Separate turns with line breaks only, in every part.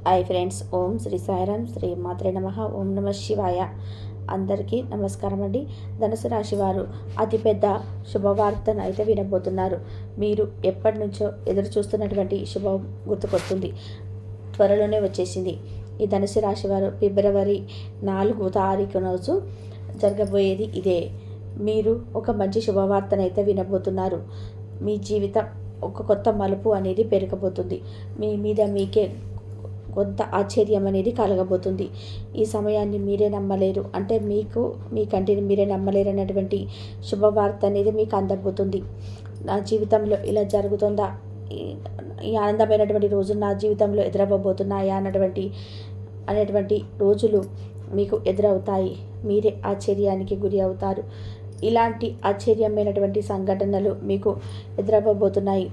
Hi friends, ఓం శ్రీ సాయిరామ్, శ్రీ మాత్రే నమః, ఓం నమ శివాయ. అందరికీ నమస్కారం అండి. ధనుసు రాశి వారు అతిపెద్ద శుభవార్తను అయితే వినబోతున్నారు. మీరు ఎప్పటి నుంచో ఎదురు చూస్తున్నటువంటి శుభం గుర్తుకొస్తుంది. త్వరలోనే వచ్చేసింది. ఈ ధనుసు రాశి వారు ఫిబ్రవరి 4వ తారీఖు రోజు జరగబోయేది ఇదే. మీరు ఒక మంచి శుభవార్తనైతే వినబోతున్నారు. మీ జీవితం ఒక కొత్త మలుపు అనేది పెరగబోతుంది. మీ మీద మీకే కొంత ఆశ్చర్యం అనేది కలగబోతుంది. ఈ సమయాన్ని మీరే నమ్మలేరు, అంటే మీ కంటిని మీరే నమ్మలేరు అన్నటువంటి శుభవార్త అనేది మీకు అందబోతుంది. నా జీవితంలో ఇలా జరుగుతుందా, ఈ ఆనందమైనటువంటి రోజులు నా జీవితంలో ఎదురవ్వబోతున్నాయా అనేటువంటి రోజులు మీకు ఎదురవుతాయి. మీరే ఆశ్చర్యానికి గురి అవుతారు. ఇలాంటి ఆశ్చర్యమైనటువంటి సంఘటనలు మీకు ఎదురవ్వబోతున్నాయి.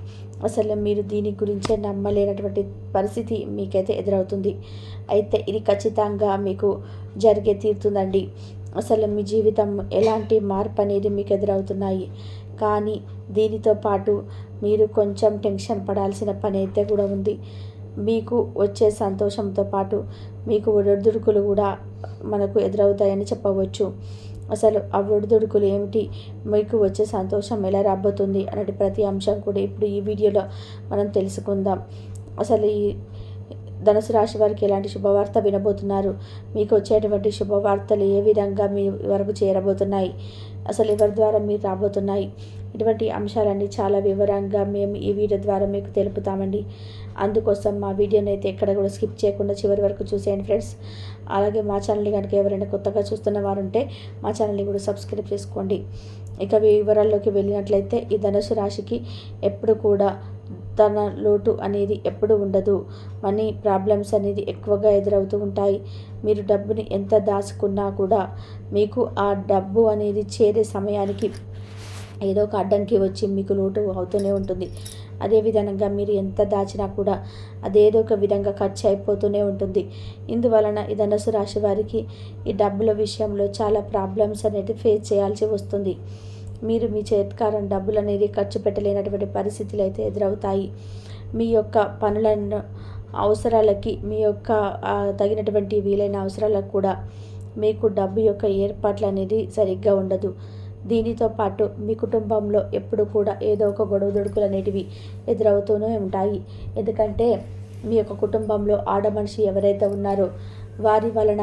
అసలు మీరు దీని గురించే నమ్మలేనటువంటి పరిస్థితి మీకైతే ఎదురవుతుంది. అయితే ఇది ఖచ్చితంగా మీకు జరిగే తీరుతుందండి. అసలు మీ జీవితం ఎలాంటి మార్పు అనేది మీకు ఎదురవుతున్నాయి. కానీ దీనితో పాటు మీరు కొంచెం టెన్షన్ పడాల్సిన పని అయితే కూడా ఉంది. మీకు వచ్చే సంతోషంతో పాటు మీకు ఒడిదుడుకులు కూడా మనకు ఎదురవుతాయని చెప్పవచ్చు. అసలు ఆ ఒడిదుడుకులు ఏమిటి, మీకు వచ్చే సంతోషం ఎలా రాబోతుంది అనే ప్రతి అంశం కూడా ఇప్పుడు ఈ వీడియోలో మనం తెలుసుకుందాం. అసలు ఈ ధనుసు రాశి వారికి ఎలాంటి శుభవార్త వినబోతున్నారు, మీకు వచ్చేటువంటి శుభవార్తలు ఏ విధంగా మీ వరకు చేరబోతున్నాయి, అసలు ఎవరి ద్వారా మీరు రాబోతున్నాయి, ఇటువంటి అంశాలన్నీ చాలా వివరంగా మేము ఈ వీడియో ద్వారా మీకు తెలుపుతామండి. అందుకోసం మా వీడియోని అయితే ఎక్కడ కూడా స్కిప్ చేయకుండా చివరి వరకు చూసేయండి ఫ్రెండ్స్. అలాగే మా ఛానల్ని కనుక ఎవరైనా కొత్తగా చూస్తున్న వారు ఉంటే మా ఛానల్ని కూడా సబ్స్క్రైబ్ చేసుకోండి. ఇక వివరాల్లోకి వెళ్ళినట్లయితే ఈ ధనుసు రాశికి ఎప్పుడు కూడా ధన లోటు అనేది ఎప్పుడు ఉండదు. మనీ ప్రాబ్లమ్స్ అనేది ఎక్కువగా ఎదురవుతూ ఉంటాయి. మీరు డబ్బుని ఎంత దాచుకున్నా కూడా మీకు ఆ డబ్బు అనేది చేరే సమయానికి ఏదో ఒక అడ్డంకి వచ్చి మీకు లోటు అవుతూనే ఉంటుంది. అదేవిధంగా మీరు ఎంత దాచినా కూడా అదేదో ఒక విధంగా ఖర్చు అయిపోతూనే ఉంటుంది. ఇందువలన ఈ ధనుసు రాశి వారికి ఈ డబ్బుల విషయంలో చాలా ప్రాబ్లమ్స్ అనేది ఫేస్ చేయాల్సి వస్తుంది. మీరు మీ చేతికారం డబ్బులు అనేది ఖర్చు పెట్టలేనటువంటి పరిస్థితులు అయితే ఎదురవుతాయి. మీ యొక్క పనులను అవసరాలకి, మీ యొక్క తగినటువంటి వీలైన అవసరాలకు కూడా మీకు డబ్బు యొక్క ఏర్పాట్లు అనేది సరిగ్గా ఉండదు. దీనితో పాటు మీ కుటుంబంలో ఎప్పుడు కూడా ఏదో ఒక గొడవదొడుకులు అనేటివి ఎదురవుతూనే ఉంటాయి. ఎందుకంటే మీ యొక్క కుటుంబంలో ఆడ మనిషి ఎవరైతే ఉన్నారో వారి వలన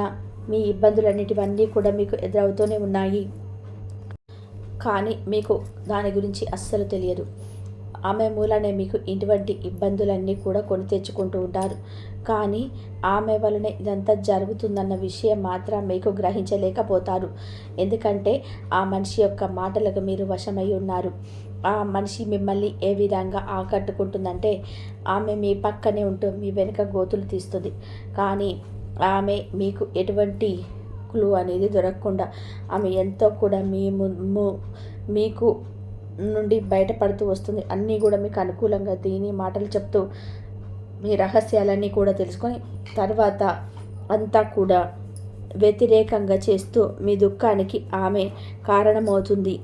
మీ ఇబ్బందులు అనేటివన్నీ కూడా మీకు ఎదురవుతూనే ఉన్నాయి. కానీ మీకు దాని గురించి అస్సలు తెలియదు. ఆమె మూలనే మీకు ఇటువంటి ఇబ్బందులన్నీ కూడా కొని తెచ్చుకుంటూ ఉంటారు. కానీ ఆమె వలనే ఇదంతా జరుగుతుందన్న విషయం మాత్రం మీకు గ్రహించలేకపోతారు. ఎందుకంటే ఆ మనిషి యొక్క మాటలకు మీరు వశమై ఉన్నారు. ఆ మనిషి మిమ్మల్ని ఏ విధంగా ఆకట్టుకుంటుందంటే ఆమె మీ పక్కనే ఉంటూ మీ వెనుక గోతులు తీస్తుంది. కానీ ఆమె మీకు ఎటువంటి క్లూ అనేది దొరకకుండా ఆమె ఎంతో కూడా మీకు నుండి బయటపడుతూ వస్తుంది. అన్నీ కూడా మీకు అనుకూలంగా దీని మాటలు చెప్తూ మీ రహస్యాలన్నీ కూడా తెలుసుకొని తర్వాత అంతా కూడా వ్యతిరేకంగా చేస్తూ మీ దుఃఖానికి ఆమె కారణమవుతుంది.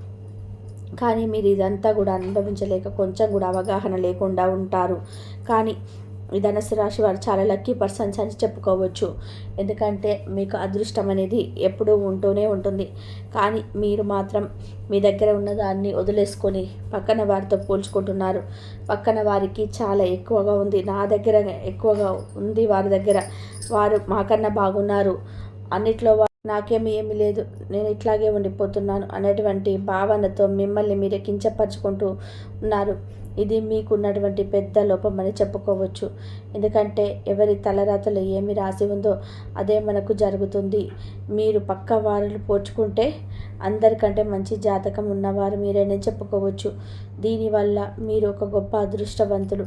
కానీ మీరు ఇదంతా కూడా అనుభవించలేక కొంచెం కూడా అవగాహన లేకుండా ఉంటారు. కానీ ఈ ధనుసు రాశి వారు చాలా లక్కీ పర్సన్స్ అని చెప్పుకోవచ్చు. ఎందుకంటే మీకు అదృష్టం అనేది ఎప్పుడూ ఉంటూనే ఉంటుంది. కానీ మీరు మాత్రం మీ దగ్గర ఉన్నదాన్ని వదిలేసుకొని పక్కన వారితో పోల్చుకుంటున్నారు. పక్కన వారికి చాలా ఎక్కువగా ఉంది, నా దగ్గర ఎక్కువగా ఉంది, వారి దగ్గర వారు మాకన్నా బాగున్నారు, అన్నిట్లో ఏమీ లేదు, నేను ఇట్లాగే ఉండిపోతున్నాను అనేటువంటి భావనతో మిమ్మల్ని మీరే కించపరుచుకుంటూ ఉన్నారు. ఇది మీకున్నటువంటి పెద్ద లోపం అని చెప్పుకోవచ్చు. ఎందుకంటే ఎవరి తలరాతలో ఏమి రాసి ఉందో అదే మనకు జరుగుతుంది. మీరు పక్క వారిని పోల్చుకుంటే అందరికంటే మంచి జాతకం ఉన్నవారు మీరేనే చెప్పుకోవచ్చు. దీనివల్ల మీరు ఒక గొప్ప అదృష్టవంతులు.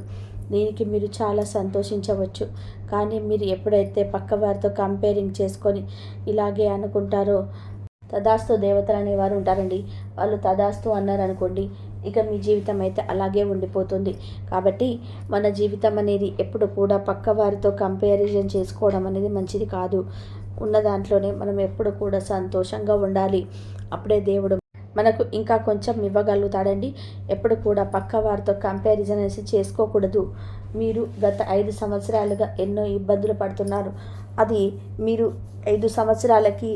దీనికి మీరు చాలా సంతోషించవచ్చు. కానీ మీరు ఎప్పుడైతే పక్క వారితో కంపేరింగ్ చేసుకొని ఇలాగే అనుకుంటారో, తదాస్తు దేవతలు అనేవారు ఉంటారండి. వాళ్ళు తదాస్తు అన్నారనుకోండి, ఇక మీ జీవితం అయితే అలాగే ఉండిపోతుంది. కాబట్టి మన జీవితం అనేది ఎప్పుడు కూడా పక్క వారితో కంపారిజన్ చేసుకోవడం అనేది మంచిది కాదు. ఉన్న దాంట్లోనే మనం ఎప్పుడు కూడా సంతోషంగా ఉండాలి. అప్పుడే దేవుడు మనకు ఇంకా కొంచెం ఇవ్వగలుగుతాడండి. ఎప్పుడు కూడా పక్క వారితో కంపారిజన్ అనేసి చేసుకోకూడదు. మీరు గత 5 సంవత్సరాలుగా ఎన్నో ఇబ్బందులు పడుతున్నారు. అది మీరు 5 సంవత్సరాలకి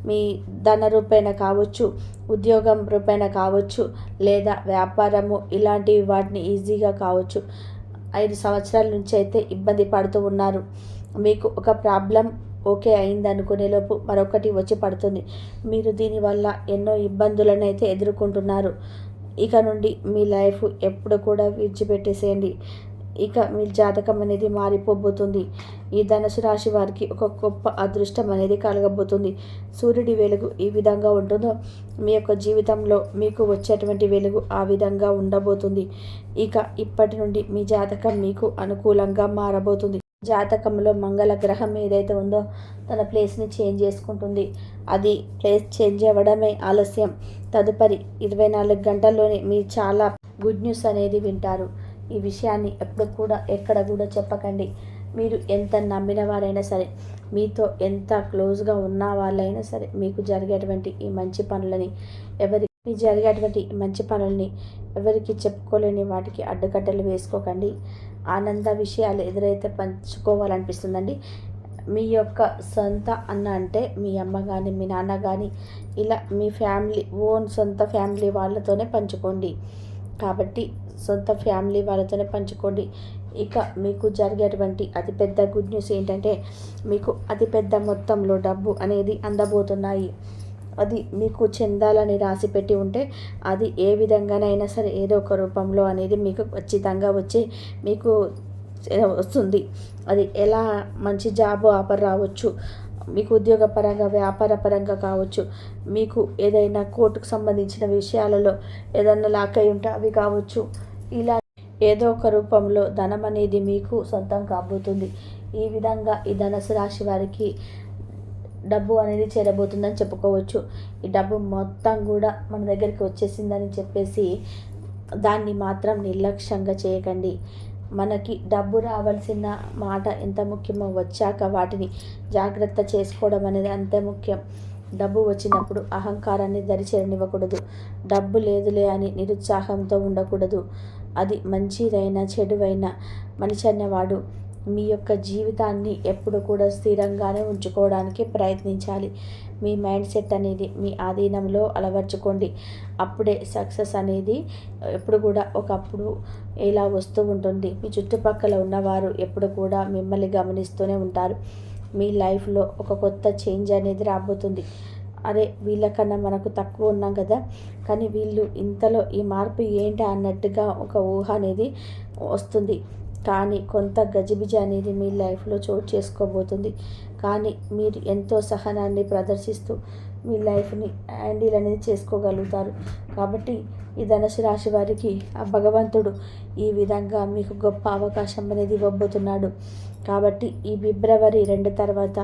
మీ ధన రూపేణ కావచ్చు, ఉద్యోగం రూపేణ కావచ్చు, లేదా వ్యాపారము ఇలాంటివి వాటిని ఈజీగా కావచ్చు. 5 సంవత్సరాల నుంచి అయితే ఇబ్బంది పడుతూ ఉన్నారు. మీకు ఒక ప్రాబ్లం ఓకే అయిందనుకునే లోపు మరొకటి వచ్చి పడుతుంది. మీరు దీనివల్ల ఎన్నో ఇబ్బందులను అయితే ఎదుర్కొంటున్నారు. ఇక నుండి మీ లైఫ్ ఎప్పుడు కూడా విడిచిపెట్టేసేయండి. ఇక మీ జాతకం అనేది మారిపోబోతుంది. ఈ ధనుసు రాశి వారికి ఒక గొప్ప అదృష్టం అనేది కలగబోతుంది. సూర్యుడి వెలుగు ఈ విధంగా ఉంటుందో మీ యొక్క జీవితంలో మీకు వచ్చేటువంటి వెలుగు ఆ విధంగా ఉండబోతుంది. ఇక ఇప్పటి నుండి మీ జాతకం మీకు అనుకూలంగా మారబోతుంది. జాతకంలో మంగళ గ్రహం ఏదైతే ఉందో తన ప్లేస్ని చేంజ్ చేసుకుంటుంది. అది ప్లేస్ చేంజ్ అవ్వడమే ఆలస్యం. తదుపరి 24 గంటల్లోనే మీరు చాలా గుడ్ న్యూస్ అనేది వింటారు. ఈ విషయాన్ని ఎప్పుడు కూడా ఎక్కడ కూడా చెప్పకండి. మీరు ఎంత నమ్మిన వారైనా సరే, మీతో ఎంత క్లోజ్గా ఉన్న వాళ్ళైనా సరే, మీకు జరిగేటువంటి ఈ మంచి పనులని ఎవరికి చెప్పుకోలేని వాటికి అడ్డుకట్టలు వేసుకోకండి. ఆనంద విషయాలు ఎదురైతే పంచుకోవాలనిపిస్తుందండి. మీ యొక్క సొంత అన్న అంటే మీ అమ్మ కానీ మీ నాన్న కానీ ఇలా మీ ఫ్యామిలీ సొంత ఫ్యామిలీ వాళ్ళతోనే పంచుకోండి. కాబట్టి సొంత ఫ్యామిలీ వాళ్ళతోనే పంచుకోండి. ఇక మీకు జరిగేటువంటి అతిపెద్ద గుడ్ న్యూస్ ఏంటంటే మీకు అతిపెద్ద మొత్తంలో డబ్బు అనేది అందబోతున్నాయి. అది మీకు చెందాలని రాసి పెట్టి ఉంటే అది ఏ విధంగానైనా సరే ఏదో ఒక రూపంలో అనేది మీకు ఖచ్చితంగా మీకు వస్తుంది. అది ఎలా మంచి జాబ్ ఆఫర్ రావచ్చు, మీకు ఉద్యోగపరంగా వ్యాపార పరంగా కావచ్చు, మీకు ఏదైనా కోర్టుకు సంబంధించిన విషయాలలో ఏదైనా లాక్ అయి ఉంటే అవి కావచ్చు. ఇలా ఏదో ఒక రూపంలో ధనం అనేది మీకు సొంతం కాబోతుంది. ఈ విధంగా ఈ ధనుసు రాశి వారికి డబ్బు అనేది చేరబోతుందని చెప్పుకోవచ్చు. ఈ డబ్బు మొత్తం కూడా మన దగ్గరికి వచ్చేసిందని చెప్పేసి దాన్ని మాత్రం నిర్లక్ష్యంగా చేయకండి. మనకి డబ్బు రావాల్సిన మాట ఎంత ముఖ్యమో వచ్చాక వాటిని జాగ్రత్త చేసుకోవడం అనేది అంతే ముఖ్యం. డబ్బు వచ్చినప్పుడు అహంకారాన్ని దరిచేరనివ్వకూడదు. డబ్బు లేదులే అని నిరుత్సాహంతో ఉండకూడదు. అది మంచిదైనా చెడువైనా మనిషి అన్నవాడు మీ యొక్క జీవితాన్ని ఎప్పుడు కూడా స్థిరంగానే ఉంచుకోవడానికి ప్రయత్నించాలి. మీ మైండ్ సెట్ అనేది మీ ఆధీనంలో అలవర్చుకోండి. అప్పుడే సక్సెస్ అనేది ఎప్పుడు కూడా ఒకప్పుడు ఇలా వస్తూ ఉంటుంది. మీ చుట్టుపక్కల ఉన్నవారు ఎప్పుడు కూడా మిమ్మల్ని గమనిస్తూనే ఉంటారు. మీ లైఫ్లో ఒక కొత్త చేంజ్ అనేది రాబోతుంది. అరే వీళ్ళకన్నా మనకు తక్కువ ఉన్నాం కదా, కానీ వీళ్ళు ఇంతలో ఈ మార్పు ఏంటి అన్నట్టుగా ఒక ఊహ అనేది వస్తుంది. కానీ కొంత గజిబిజ అనేది మీ లైఫ్లో చోటు చేసుకోబోతుంది. కానీ మీరు ఎంతో సహనాన్ని ప్రదర్శిస్తూ మీ లైఫ్ని హ్యాండిల్ అనేది చేసుకోగలుగుతారు. కాబట్టి ఈ ధనుసు రాశి వారికి ఆ భగవంతుడు ఈ విధంగా మీకు గొప్ప అవకాశం అనేది ఇవ్వబోతున్నాడు. కాబట్టి ఈ ఫిబ్రవరి 2 తర్వాత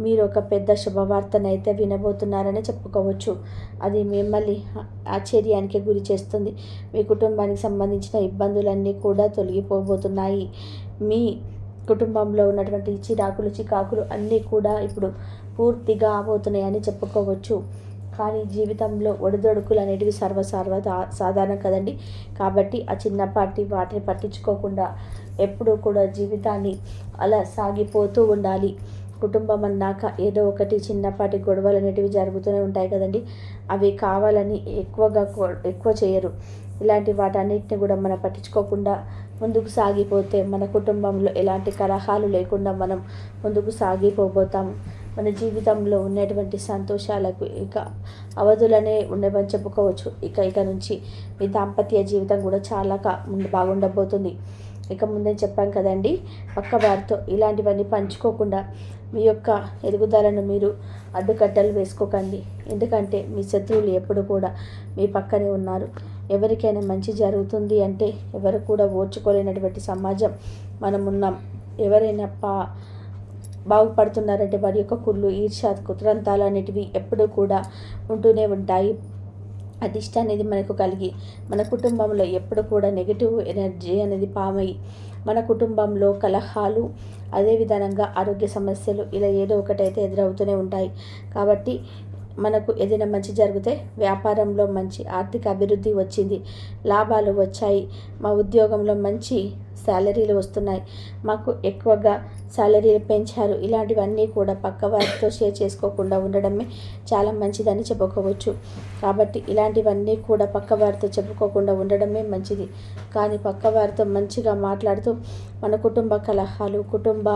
మీరు ఒక పెద్ద శుభవార్తనైతే వినబోతున్నారని చెప్పుకోవచ్చు. అది మిమ్మల్ని ఆశ్చర్యానికి గురి చేస్తుంది. మీ కుటుంబానికి సంబంధించిన ఇబ్బందులన్నీ కూడా తొలగిపోబోతున్నాయి. మీ కుటుంబంలో ఉన్నటువంటి చికాకులు అన్నీ కూడా ఇప్పుడు పూర్తిగా అవబోతున్నాయని చెప్పుకోవచ్చు. కానీ జీవితంలో ఒడిదొడుకులు అనేటివి సాధారణం కదండి. కాబట్టి ఆ చిన్నపాటి వాటిని పట్టించుకోకుండా ఎప్పుడూ కూడా జీవితాన్ని అలా సాగిపోతూ ఉండాలి. కుటుంబం అన్నాక ఏదో ఒకటి చిన్నపాటి గొడవలు అనేటివి జరుగుతూనే ఉంటాయి కదండి. అవి కావాలని ఎక్కువ చేయరు. ఇలాంటి వాటన్నిటిని కూడా మనం పట్టించుకోకుండా ముందుకు సాగిపోతే మన కుటుంబంలో ఎలాంటి కలహాలు లేకుండా మనం ముందుకు సాగిపోబోతాము. మన జీవితంలో ఉన్నటువంటి సంతోషాలకు ఇక అవధులనే ఉండవని చెప్పుకోవచ్చు. ఇక నుంచి మీ దాంపత్య జీవితం కూడా చాలా బాగుండబోతుంది. ఇక ముందే చెప్పాం కదండి, పక్క వారితో ఇలాంటివన్నీ పంచుకోకుండా మీ యొక్క ఎదుగుదలను మీరు అడ్డుకట్టలు వేసుకోకండి. ఎందుకంటే మీ శత్రువులు ఎప్పుడు కూడా మీ పక్కనే ఉన్నారు. ఎవరికైనా మంచి జరుగుతుంది అంటే ఎవరు కూడా ఓర్చుకోలేనటువంటి సమాజం మనం ఉన్నాం. ఎవరైనా బాగుపడుతున్నారంటే వారి యొక్క కుళ్ళు, ఈర్ష్య, కుతంత్రాలు అనేటివి ఎప్పుడూ కూడా ఉంటూనే ఉంటాయి. అదిష్ట అనేది మనకు కలిగి మన కుటుంబంలో ఎప్పుడు కూడా నెగిటివ్ ఎనర్జీ అనేది పామై మన కుటుంబంలో కలహాలు, అదేవిధంగా ఆరోగ్య సమస్యలు ఇలా ఏదో ఒకటైతే ఎదురవుతూనే ఉంటాయి. కాబట్టి మనకు ఏదైనా మంచి జరిగితే వ్యాపారంలో మంచి ఆర్థిక అభివృద్ధి వచ్చింది, లాభాలు వచ్చాయి, మా ఉద్యోగంలో మంచి శాలరీలు వస్తున్నాయి, మాకు ఎక్కువగా శాలరీలు పెంచారు, ఇలాంటివన్నీ కూడా పక్క వారితో షేర్ చేసుకోకుండా ఉండడమే చాలా మంచిదని చెప్పుకోవచ్చు. కాబట్టి ఇలాంటివన్నీ కూడా పక్క వారితో చెప్పుకోకుండా ఉండడమే మంచిది. కానీ పక్క వారితో మంచిగా మాట్లాడుతూ మన కుటుంబ కలహాలు, కుటుంబ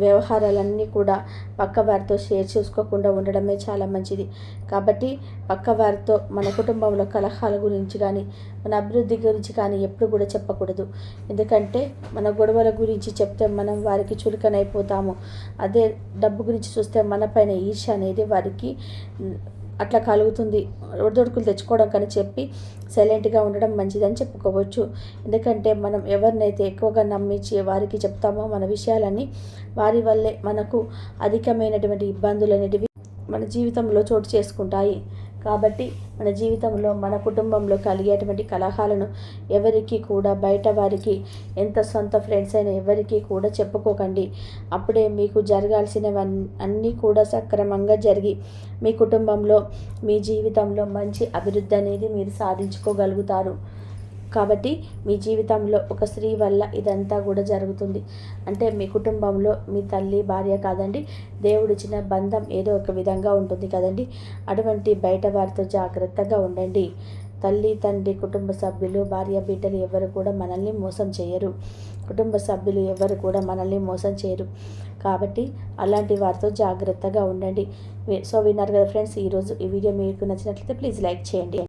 వ్యవహారాలన్నీ కూడా పక్క వారితో షేర్ చేసుకోకుండా ఉండడమే చాలా మంచిది. కాబట్టి పక్క వారితో మన కుటుంబంలో కలహాల గురించి కానీ, మన అభివృద్ధి గురించి కానీ ఎప్పుడు కూడా చెప్పకూడదు. ఎందుకంటే మన గొడవల గురించి చెప్తే మనం వారికి చులకనైపోతాము. అదే డబ్బు గురించి చూస్తే మన పైన ఈర్ష్య అనేది వారికి అట్లా కలుగుతుంది. ఒడిదొడుకులు తెచ్చుకోవడం కానీ చెప్పి సైలెంట్గా ఉండడం మంచిదని చెప్పుకోవచ్చు. ఎందుకంటే మనం ఎవరినైతే ఎక్కువగా నమ్మించి వారికి చెప్తామో మన విషయాలన్నీ, వారి వల్లే మనకు అధికమైనటువంటి ఇబ్బందులు అనేటివి మన జీవితంలో చోటు చేసుకుంటాయి. కాబట్టి మన జీవితంలో, మన కుటుంబంలో కలిగేటువంటి కలహాలను ఎవరికి కూడా, బయట వారికి, ఎంత సొంత ఫ్రెండ్స్ అయినా ఎవరికి కూడా చెప్పుకోకండి. అప్పుడే మీకు జరగాల్సినవన్నీ కూడా సక్రమంగా జరిగి మీ కుటుంబంలో, మీ జీవితంలో మంచి అభివృద్ధి అనేది మీరు సాధించుకోగలుగుతారు. కాబట్టి మీ జీవితంలో ఒక స్త్రీ వల్ల ఇదంతా కూడా జరుగుతుంది. అంటే మీ కుటుంబంలో మీ తల్లి, భార్య కాదండి, దేవుడిచ్చిన బంధం ఏదో ఒక విధంగా ఉంటుంది కదండి. అటువంటి బయట వారితో జాగ్రత్తగా ఉండండి. తల్లి, తండ్రి, కుటుంబ సభ్యులు, భార్య, బిడ్డలు ఎవరు కూడా మనల్ని మోసం చేయరు. కుటుంబ సభ్యులు ఎవరు కూడా మనల్ని మోసం చేయరు. కాబట్టి అలాంటి వారితో జాగ్రత్తగా ఉండండి. సో విన్నారు కదా ఫ్రెండ్స్, ఈరోజు ఈ వీడియో మీకు నచ్చినట్లయితే ప్లీజ్ లైక్ చేయండి.